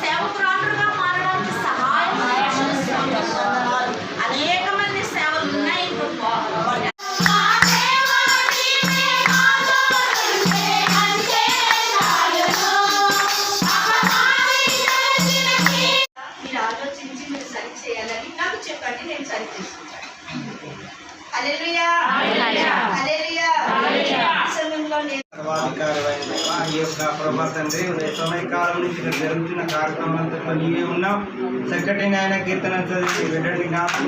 సేవకురాలుగా మారడానికి సహాయం అనేక మంది సేవలు ఉన్నాయి. మీరు ఆలోచించి మీరు సరి చేయాలని నాకు చెప్పండి, నేను సరి చేసుకుంటాను. హల్లెలూయా, హల్లెలూయా. సమయంలో ఈ యొక్క ప్రభా తండ్రి సమయకాలం నుంచి ఇక్కడ జరుగుతున్న కార్యక్రమంలో నీవే ఉన్నావు. చక్కటి నాయన కీర్తన చదివి వెంటనే జ్ఞాపకం